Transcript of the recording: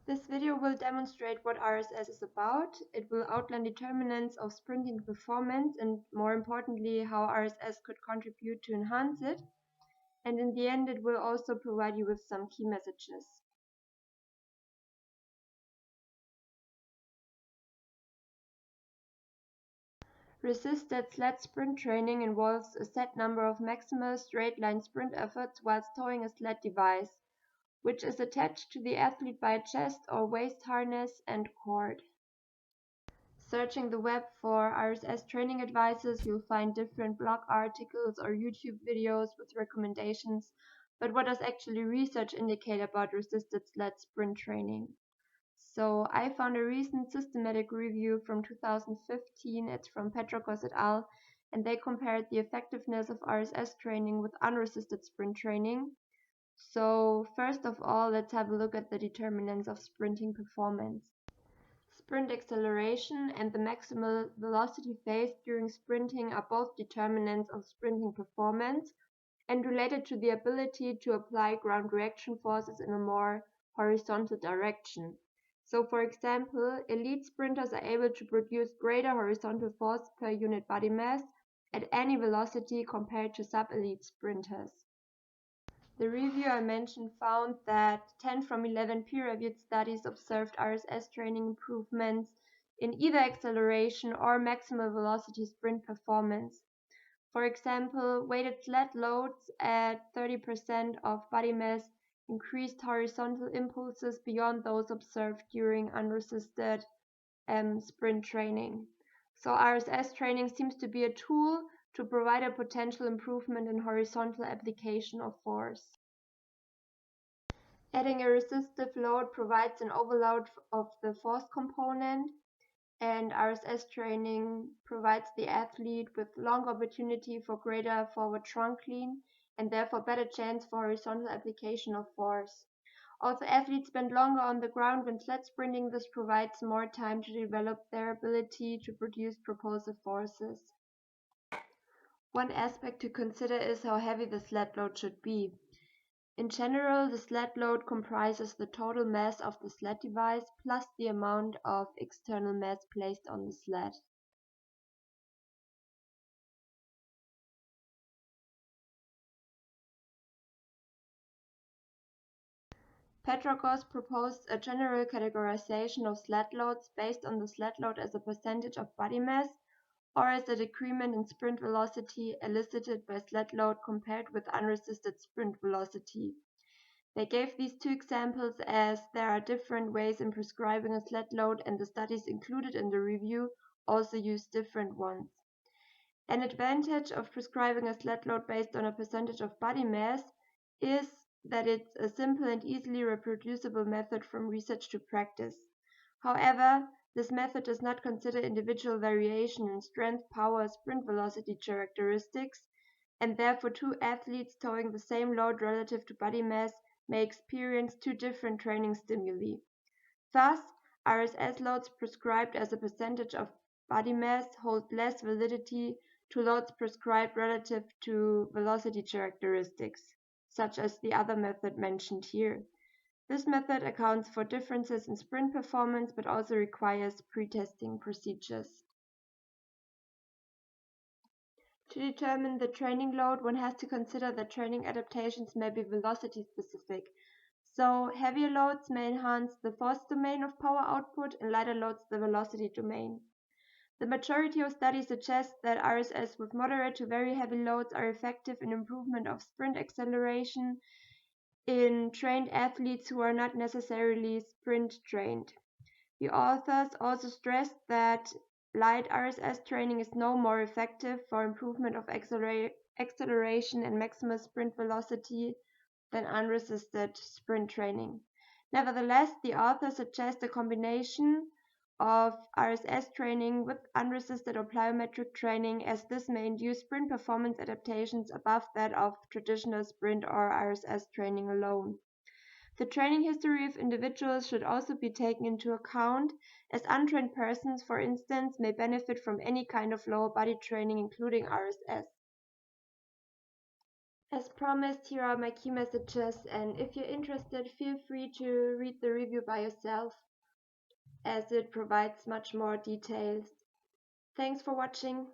This video will demonstrate what RSS is about. It will outline determinants of sprinting performance and, more importantly, how RSS could contribute to enhance it. And in the end, it will also provide you with some key messages. Resisted sled sprint training involves a set number of maximal straight-line sprint efforts whilst towing a sled device, which is attached to the athlete by a chest or waist harness and cord. Searching the web for RSS training advices, you'll find different blog articles or YouTube videos with recommendations, but what does actually research indicate about resisted sled sprint training? So I found a recent systematic review from 2015, it's from Petrokos et al., and they compared the effectiveness of RSS training with unresisted sprint training. So first of all, let's have a look at the determinants of sprinting performance. Sprint acceleration and the maximal velocity faced during sprinting are both determinants of sprinting performance and related to the ability to apply ground reaction forces in a more horizontal direction. So for example, elite sprinters are able to produce greater horizontal force per unit body mass at any velocity compared to sub-elite sprinters. The review I mentioned found that 10 from 11 peer-reviewed studies observed RSS training improvements in either acceleration or maximal velocity sprint performance. For example, weighted sled loads at 30% of body mass increased horizontal impulses beyond those observed during unresisted sprint training. So RSS training seems to be a tool to provide a potential improvement in horizontal application of force. Adding a resistive load provides an overload of the force component, and RSS training provides the athlete with long opportunity for greater forward trunk lean and therefore better chance for horizontal application of force. Also, athletes spend longer on the ground when sled sprinting. This provides more time to develop their ability to produce propulsive forces. One aspect to consider is how heavy the sled load should be. In general, the sled load comprises the total mass of the sled device plus the amount of external mass placed on the sled. Petrokos proposed a general categorization of sled loads based on the sled load as a percentage of body mass or as a decrement in sprint velocity elicited by sled load compared with unresisted sprint velocity. They gave these two examples as there are different ways in prescribing a sled load, and the studies included in the review also use different ones. An advantage of prescribing a sled load based on a percentage of body mass is that it's a simple and easily reproducible method from research to practice. However, this method does not consider individual variation in strength, power, sprint velocity characteristics, and therefore two athletes towing the same load relative to body mass may experience two different training stimuli. Thus, RSS loads prescribed as a percentage of body mass hold less validity to loads prescribed relative to velocity characteristics, such as the other method mentioned here. This method accounts for differences in sprint performance but also requires pre-testing procedures. To determine the training load, one has to consider that training adaptations may be velocity specific. So heavier loads may enhance the force domain of power output and lighter loads the velocity domain. The majority of studies suggest that RSS with moderate to very heavy loads are effective in improvement of sprint acceleration in trained athletes who are not necessarily sprint trained. The authors also stressed that light RSS training is no more effective for improvement of acceleration and maximal sprint velocity than unresisted sprint training. Nevertheless, the authors suggest a combination of RSS training with unresisted or plyometric training, as this may induce sprint performance adaptations above that of traditional sprint or RSS training alone. The training history of individuals should also be taken into account, as untrained persons, for instance, may benefit from any kind of lower body training, including RSS. As promised, here are my key messages, and if you're interested, feel free to read the review by yourself, as it provides much more details. Thanks for watching.